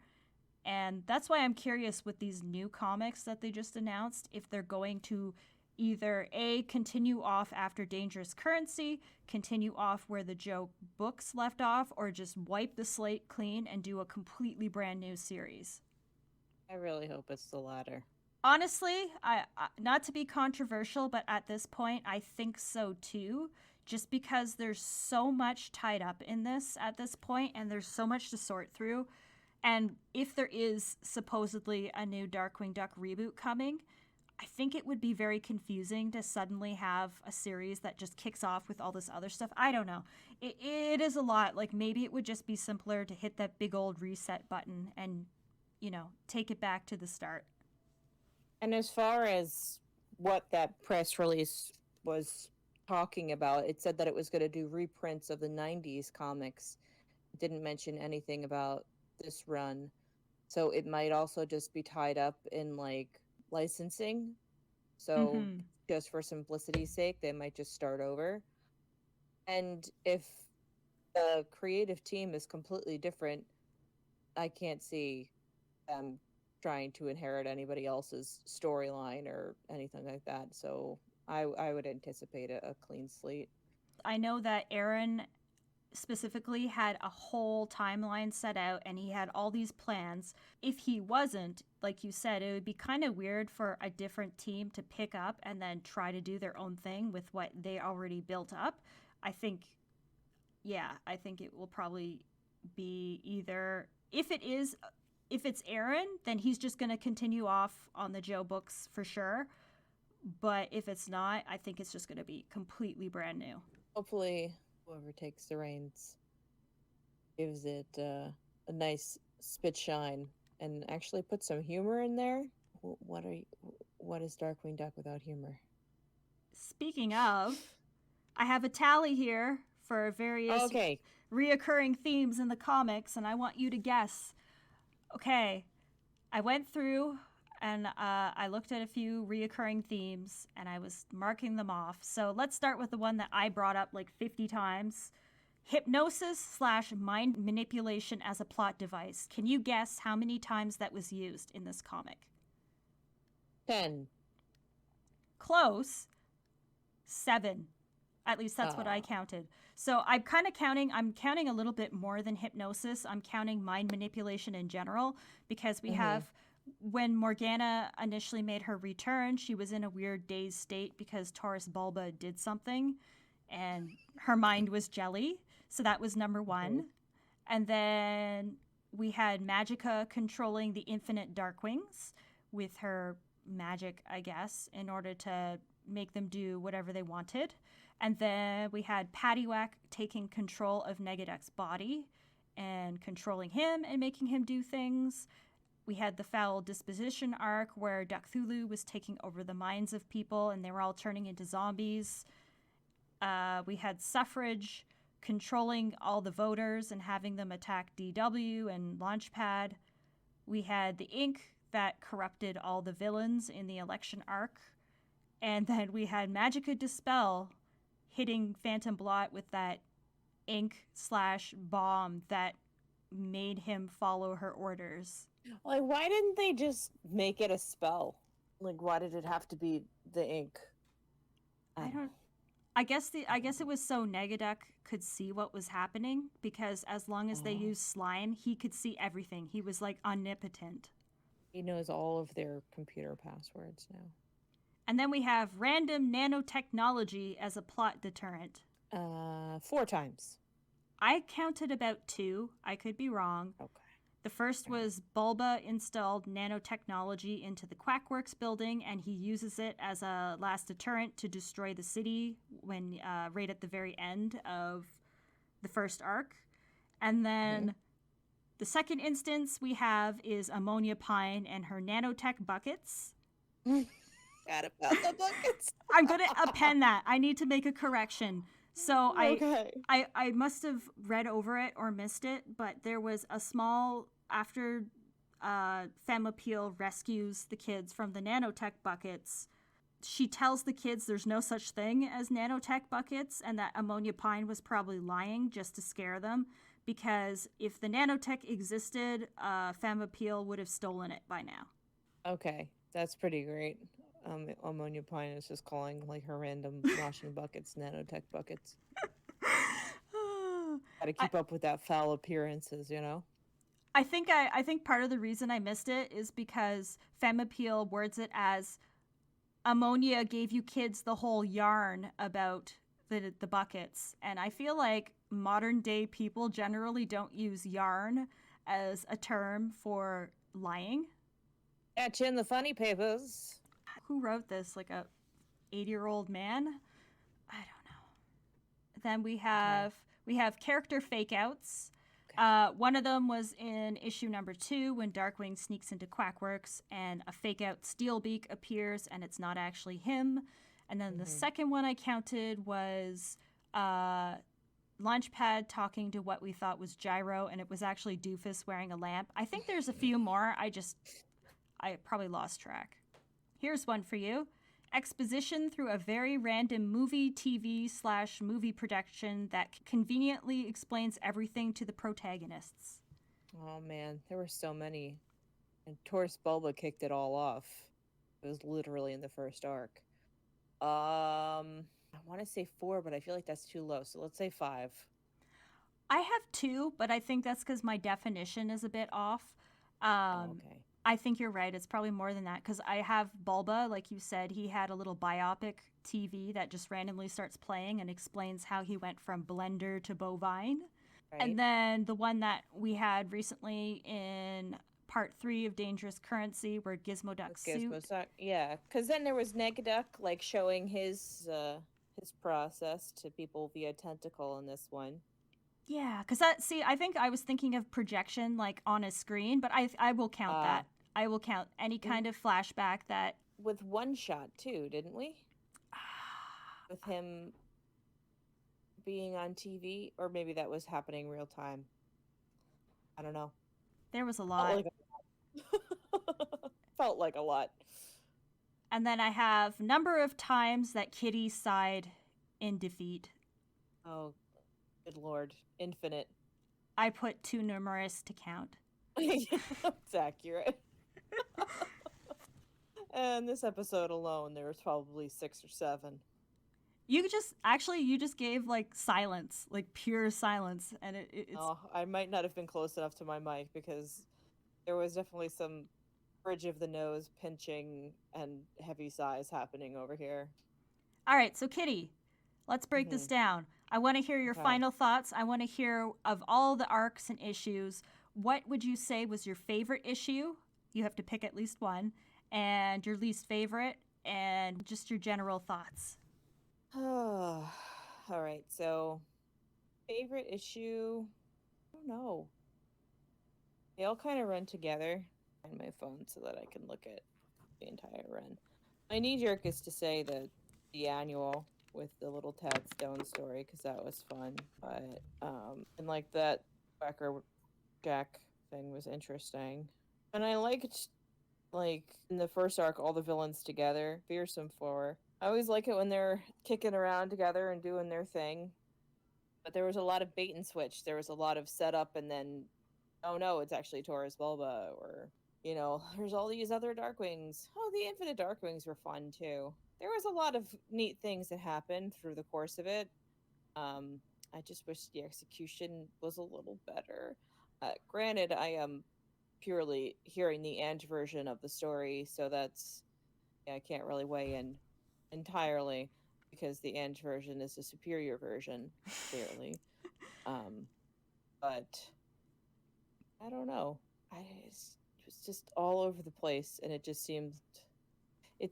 And that's why I'm curious with these new comics that they just announced, if they're going to either A, continue off after Dangerous Currency, continue off where the Joe books left off, or just wipe the slate clean and do a completely brand new series. I really hope it's the latter. Honestly, I not to be controversial, but at this point, I think so too. Just because there's so much tied up in this at this point, and there's so much to sort through. And if there is supposedly a new Darkwing Duck reboot coming, I think it would be very confusing to suddenly have a series that just kicks off with all this other stuff. I don't know. It is a lot. Like, maybe it would just be simpler to hit that big old reset button and, take it back to the start. And as far as what that press release was talking about, it said that it was going to do reprints of the 90s comics. It didn't mention anything about this run. So it might also just be tied up in, like, licensing. So just for simplicity's sake, they might just start over. And if the creative team is completely different, I can't see them trying to inherit anybody else's storyline or anything like that. So I would anticipate a clean slate. I know that Aaron specifically had a whole timeline set out, and he had all these plans. If he wasn't, like you said, it would be kind of weird for a different team to pick up and then try to do their own thing with what they already built up. I think it will probably be either, if it is if it's Aaron, then he's just going to continue off on the Joe books for sure. But if it's not, I think it's just going to be completely brand new. Hopefully, whoever takes the reins gives it a nice spit shine and actually put some humor in there. What is Darkwing Duck without humor? Speaking of, I have a tally here for various reoccurring themes in the comics, and I want you to guess. Okay, I went through and I looked at a few reoccurring themes, and I was marking them off. So let's start with the one that I brought up like 50 times. Hypnosis/mind manipulation as a plot device. Can you guess how many times that was used in this comic? 10. Close. 7. At least that's what I counted. So I'm kind of counting a little bit more than hypnosis. I'm counting mind manipulation in general, because we have, when Morgana initially made her return, she was in a weird dazed state because Taurus Bulba did something and her mind was jelly. So that was number 1. And then we had Magica controlling the infinite Darkwings with her magic, I guess, in order to make them do whatever they wanted. And then we had Paddywhack taking control of Negaduck's body and controlling him and making him do things. We had the Foul Disposition arc where Ducthulhu was taking over the minds of people and they were all turning into zombies. We had Suffrage controlling all the voters and having them attack DW and Launchpad. We had the Ink that corrupted all the villains in the election arc. And then we had Magica Dispel hitting Phantom Blot with that ink/bomb that made him follow her orders. Like, why didn't they just make it a spell? Like, why did it have to be the ink? I guess it was so Negaduck could see what was happening, because as long as they used slime, he could see everything. He was like omnipotent. He knows all of their computer passwords now. And then we have random nanotechnology as a plot deterrent. 4 times. I counted about 2. I could be wrong. Okay. The first was Bulba installed nanotechnology into the Quackworks building, and he uses it as a last deterrent to destroy the city when right at the very end of the first arc. And then the second instance we have is Ammonia Pine and her nanotech buckets. Forgot about the buckets. I'm going to append that. I need to make a correction. So I must have read over it or missed it, but there was a small, after Femme Appeal rescues the kids from the nanotech buckets, she tells the kids there's no such thing as nanotech buckets and that Ammonia Pine was probably lying just to scare them, because if the nanotech existed, Femme Appeal would have stolen it by now. Okay, that's pretty great. Ammonia Pine is just calling like her random washing buckets nanotech buckets. Gotta keep up with that foul appearances, you know? I think part of the reason I missed it is because Femme Appeal words it as Ammonia gave you kids the whole yarn about the buckets. And I feel like modern day people generally don't use yarn as a term for lying. Catch in the funny papers. Who wrote this? Like a 80-year-old man? I don't know. Then we have character fake outs. Okay. One of them was in issue number 2 when Darkwing sneaks into Quackworks and a fake out Steelbeak appears and it's not actually him. And then the second one I counted was Launchpad talking to what we thought was Gyro, and it was actually Doofus wearing a lamp. I think there's a few more. I probably lost track. Here's one for you. Exposition through a very random movie, TV/movie production that conveniently explains everything to the protagonists. Oh man, there were so many. And Taurus Bulba kicked it all off. It was literally in the first arc. I want to say 4, but I feel like that's too low. So let's say 5. I have 2, but I think that's because my definition is a bit off. Okay. I think you're right. It's probably more than that, because I have Bulba, like you said. He had a little biopic TV that just randomly starts playing and explains how he went from blender to bovine. Right. And then the one that we had recently in part 3 of Dangerous Currency, where Gizmo Duck's suit. Yeah, because then there was Negaduck, like, showing his process to people via tentacle in this one. Yeah, because I think I was thinking of projection, like, on a screen, but I will count that. I will count any kind of flashback that... With One Shot, too, didn't we? With him being on TV, or maybe that was happening real time. I don't know. There was a lot. Felt like a lot. And then I have number of times that Kitty sighed in defeat. Oh, good lord. Infinite. I put too numerous to count. It's accurate. And this episode alone, there was probably 6 or 7. You just gave, like, silence, like pure silence, and it's... Oh, I might not have been close enough to my mic because there was definitely some bridge of the nose pinching and heavy sighs happening over here. All right, so Kitty, let's break this down. I want to hear your final thoughts. I want to hear, of all the arcs and issues, what would you say was your favorite issue? You have to pick at least one. And your least favorite, and just your general thoughts. All right, so favorite issue, I don't know. They all kind of run together on my phone so that I can look at the entire run. My knee-jerk is to say the annual with the little Tad Stone story, because that was fun. But, and like that Whacker Jack thing was interesting. And I liked, like, in the first arc, all the villains together. Fearsome 4. I always like it when they're kicking around together and doing their thing. But there was a lot of bait and switch. There was a lot of setup and then, oh no, it's actually Taurus Bulba. Or, you know, there's all these other Darkwings. Oh, the Infinite Darkwings were fun too. There was a lot of neat things that happened through the course of it. I just wish the execution was a little better. Granted, I am purely hearing the Ange version of the story, so that's, yeah, I can't really weigh in entirely because the Ange version is the superior version, clearly. But I don't know. It was just all over the place, and it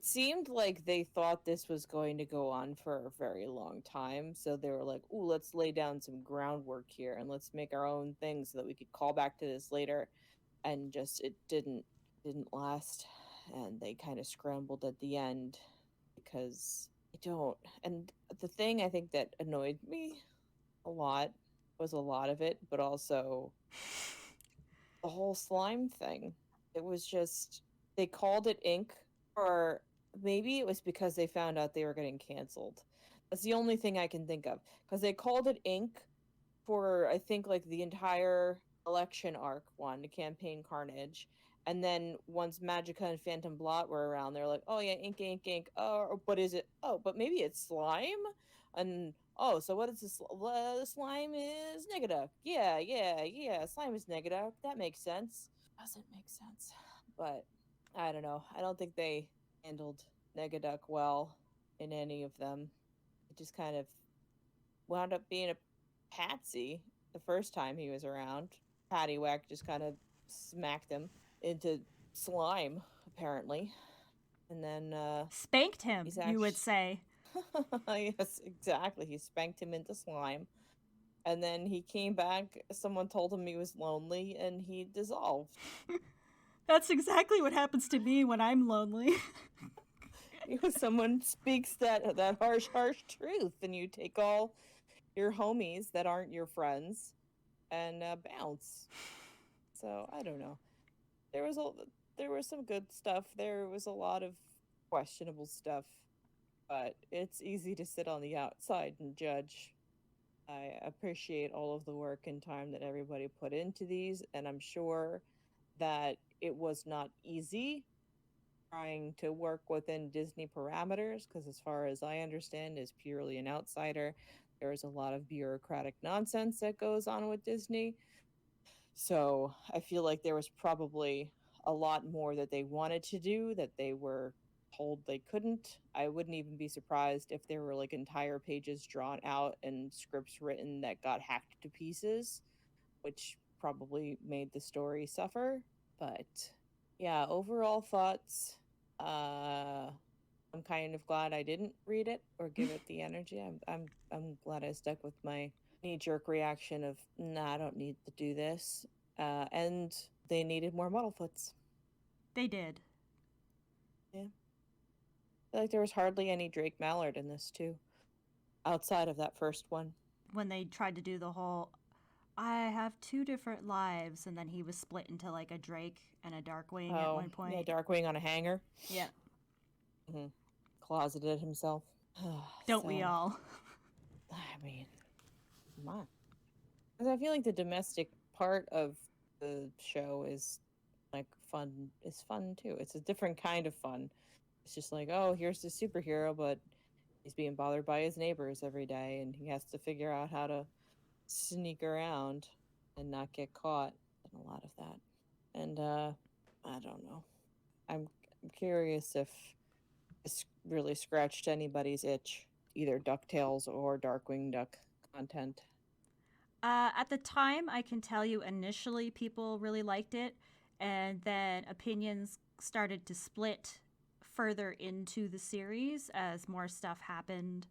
seemed like they thought this was going to go on for a very long time. So they were like, ooh, let's lay down some groundwork here and let's make our own thing so that we could call back to this later. And just, it didn't last. And they kind of scrambled at the end because I don't. And the thing I think that annoyed me a lot was a lot of it, but also the whole slime thing. It was just, they called it ink, or maybe it was because they found out they were getting canceled. That's the only thing I can think of. Because they called it ink for, I think, like the entire election arc one, the campaign Carnage. And then once Magica and Phantom Blot were around, they're like, oh yeah, ink, ink, ink. Oh, what is it? Oh, but maybe it's slime? And, oh, so what is this? Slime is Negaduck. Yeah. Slime is Negaduck. That makes sense. Doesn't make sense. But I don't know. I don't think they handled Negaduck well in any of them. It just kind of wound up being a patsy the first time he was around. Paddywhack just kind of smacked him into slime, apparently. And then spanked him, you would say. Yes, exactly. He spanked him into slime. And then he came back, someone told him he was lonely, and he dissolved. That's exactly what happens to me when I'm lonely. Someone speaks that harsh truth, and you take all your homies that aren't your friends and bounce. So I don't know. There was some good stuff. There was a lot of questionable stuff, but it's easy to sit on the outside and judge. I appreciate all of the work and time that everybody put into these, and I'm sure that it was not easy trying to work within Disney parameters, because as far as I understand, as purely an outsider, there's a lot of bureaucratic nonsense that goes on with Disney. So I feel like there was probably a lot more that they wanted to do that they were told they couldn't. I wouldn't even be surprised if there were like entire pages drawn out and scripts written that got hacked to pieces, which probably made the story suffer. But yeah, overall thoughts. I'm kind of glad I didn't read it or give it the energy. I'm glad I stuck with my knee-jerk reaction of, nah, I don't need to do this. And they needed more Muddlefoots. They did. Yeah. I feel like there was hardly any Drake Mallard in this too, outside of that first one. When they tried to do the whole, I have two different lives, and then he was split into like a Drake and a Darkwing at one point. Yeah, Darkwing on a hanger. Yeah. Mm-hmm. Closeted himself. Don't we all? I mean, come on. Because I feel like the domestic part of the show is like fun. Is fun too. It's a different kind of fun. It's just like, oh, here's the superhero, but he's being bothered by his neighbors every day, and he has to figure out how to sneak around and not get caught. And a lot of that. And I don't know. I'm curious if this really scratched anybody's itch, either DuckTales or Darkwing Duck content. At the time, I can tell you initially people really liked it, and then opinions started to split further into the series as more stuff happened.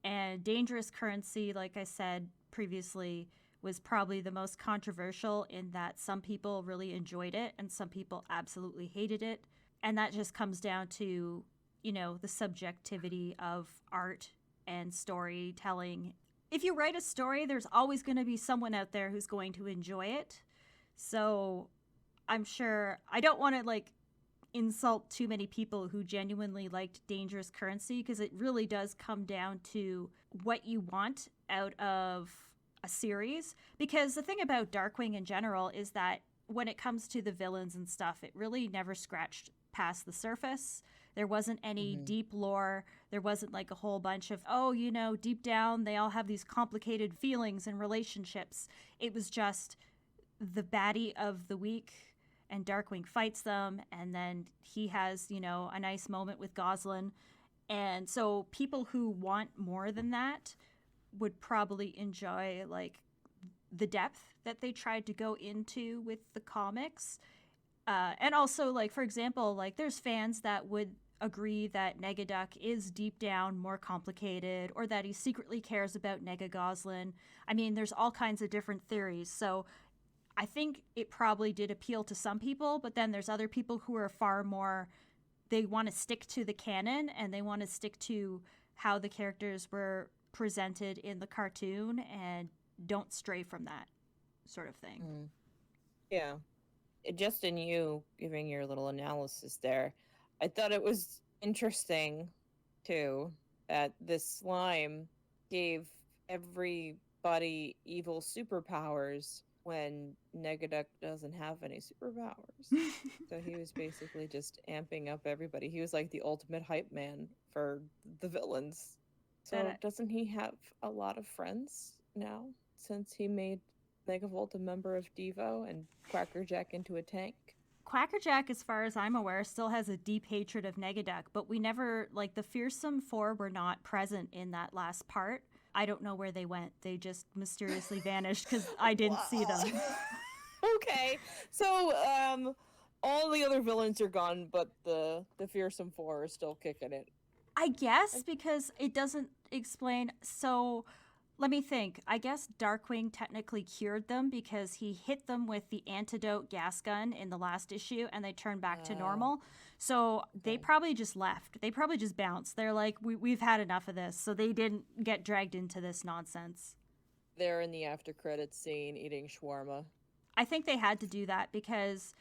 And Dangerous Currency, like I said previously, was probably the most controversial in that some people really enjoyed it and some people absolutely hated it. And that just comes down to, you know, the subjectivity of art and storytelling. If you write a story, there's always going to be someone out there who's going to enjoy it. So I'm sure I don't want to like insult too many people who genuinely liked Dangerous Currency, because it really does come down to what you want out of a series. Because the thing about Darkwing in general is that when it comes to the villains and stuff, it really never scratched past the surface. There wasn't any deep lore. There wasn't like a whole bunch of, oh, you know, deep down they all have these complicated feelings and relationships. It was just the baddie of the week, and Darkwing fights them, and then he has, you know, a nice moment with Goslin. And so people who want more than that would probably enjoy like the depth that they tried to go into with the comics. And also, like, for example, like there's fans that would agree that Negaduck is deep down more complicated, or that he secretly cares about Nega Goslin. I mean, there's all kinds of different theories. So I think it probably did appeal to some people, but then there's other people who are far more, they want to stick to the canon and they want to stick to how the characters were presented in the cartoon and don't stray from that sort of thing. Yeah. Just in you giving your little analysis there, I thought it was interesting, too, that this slime gave everybody evil superpowers when Negaduck doesn't have any superpowers. So he was basically just amping up everybody. He was like the ultimate hype man for the villains. So doesn't he have a lot of friends now, since he made Megavolt a member of Devo and Quackerjack into a tank? Quackerjack, as far as I'm aware, still has a deep hatred of Negaduck, but we never, like, the Fearsome Four were not present in that last part. I don't know where they went. They just mysteriously vanished because I didn't see them. Okay, so all the other villains are gone, but the Fearsome Four are still kicking it. I guess because it doesn't explain. So let me think. I guess Darkwing technically cured them because he hit them with the antidote gas gun in the last issue and they turned back to normal. So they probably just left. They probably just bounced. They're like, we've had enough of this. So they didn't get dragged into this nonsense. They're in the after credits scene eating shawarma. I think they had to do that because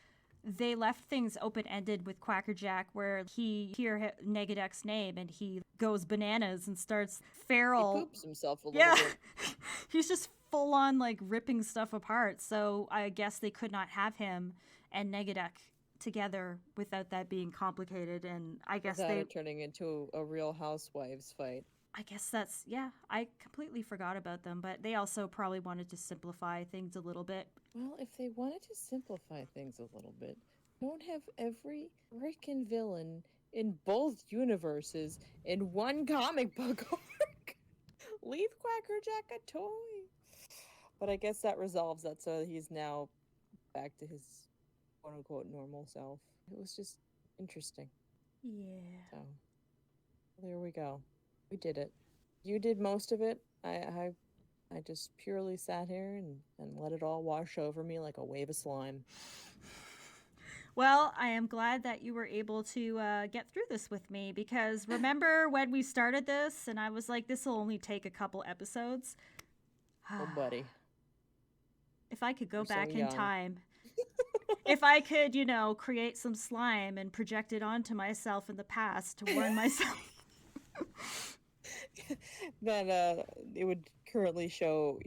they left things open-ended with Quackerjack, where he hears Negaduck's name and he goes bananas and starts feral. He poops himself a little bit. He's just full-on like ripping stuff apart. So I guess they could not have him and Negaduck together without that being complicated. And I guess it turning into a Real Housewives fight. I guess that's, I completely forgot about them, but they also probably wanted to simplify things a little bit. Well, if they wanted to simplify things a little bit, don't have every freaking villain in both universes in one comic book arc. Leave Quackerjack a toy. But I guess that resolves that, so he's now back to his quote unquote normal self. It was just interesting. Yeah. So there we go. We did it. You did most of it. I just purely sat here and let it all wash over me like a wave of slime. Well, I am glad that you were able to get through this with me, because remember when we started this and I was like, this will only take a couple episodes? Oh, buddy. If I could go You're so back in young. time, if I could, create some slime and project it onto myself in the past to warn myself. That it would currently show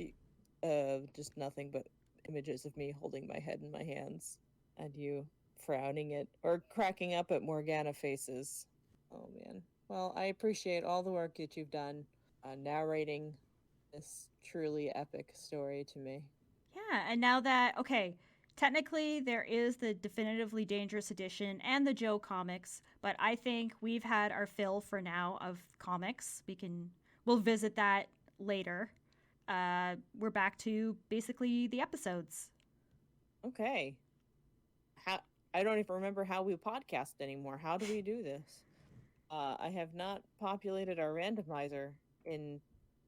just nothing but images of me holding my head in my hands and you frowning at or cracking up at Morgana faces. Oh man. Well, I appreciate all the work that you've done narrating this truly epic story to me. Yeah, and now that, okay, technically there is the Definitively Dangerous edition and the Joe comics, but I think we've had our fill for now of comics. We'll visit that later. We're back to basically the episodes. Okay. I don't even remember how we podcast anymore. How do we do this? I have not populated our randomizer in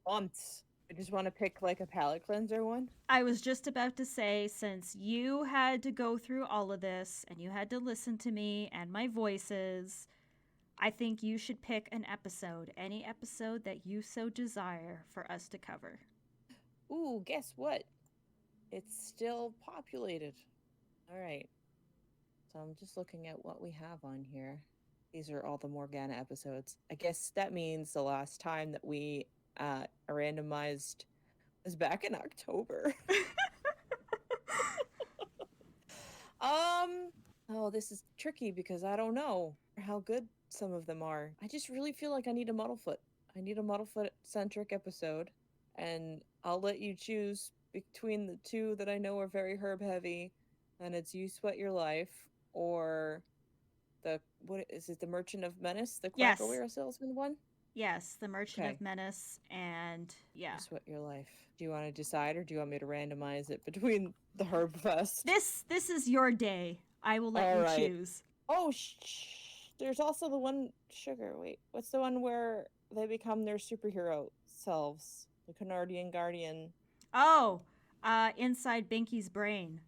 months. I just want to pick like a palate cleanser one. I was just about to say, since you had to go through all of this and you had to listen to me and my voices, I think you should pick an episode, any episode that you so desire for us to cover. Ooh, guess what? It's still populated. All right. So I'm just looking at what we have on here. These are all the Morgana episodes. I guess that means the last time that we randomized was back in October. Oh, this is tricky because I don't know how good some of them are. I just really feel like I need a Muddlefoot. I need a Muddlefoot-centric episode, and I'll let you choose between the two that I know are very herb-heavy, and it's You Sweat Your Life, or what is it, the Merchant of Menace, the Yes. Crackerware salesman one? Yes, the Merchant Okay. of Menace, and yeah. You Sweat Your Life. Do you want to decide, or do you want me to randomize it between the Herb Fest? This is your day. I will let you choose. Oh, there's also the one, Sugar, wait, what's the one where they become their superhero selves? The Canardian Guardian. Oh, Inside Binky's Brain.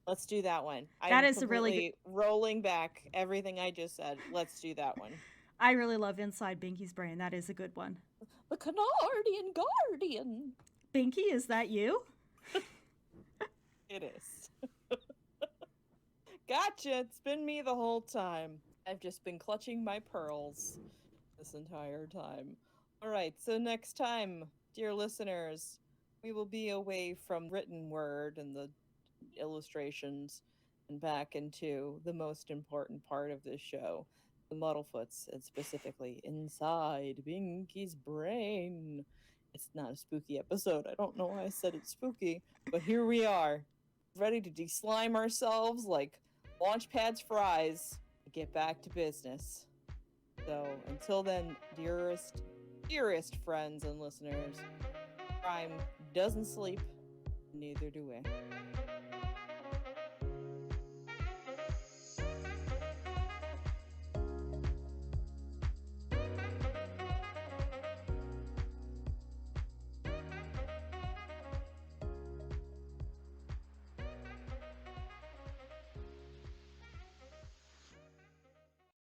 Let's do that one. That is a really good... rolling back everything I just said. Let's do that one. I really love Inside Binky's Brain. That is a good one. The Canardian Guardian. Binky, is that you? It is. Gotcha. It's been me the whole time. I've just been clutching my pearls this entire time. All right. So next time, dear listeners, we will be away from written word and the illustrations and back into the most important part of this show, the Muddlefoots, and specifically Inside Binky's Brain. It's not a spooky episode. I don't know why I said it's spooky, but here we are, ready to de-slime ourselves like Launchpad's fries to get back to business. So until then, dearest friends and listeners, crime doesn't sleep, neither do we.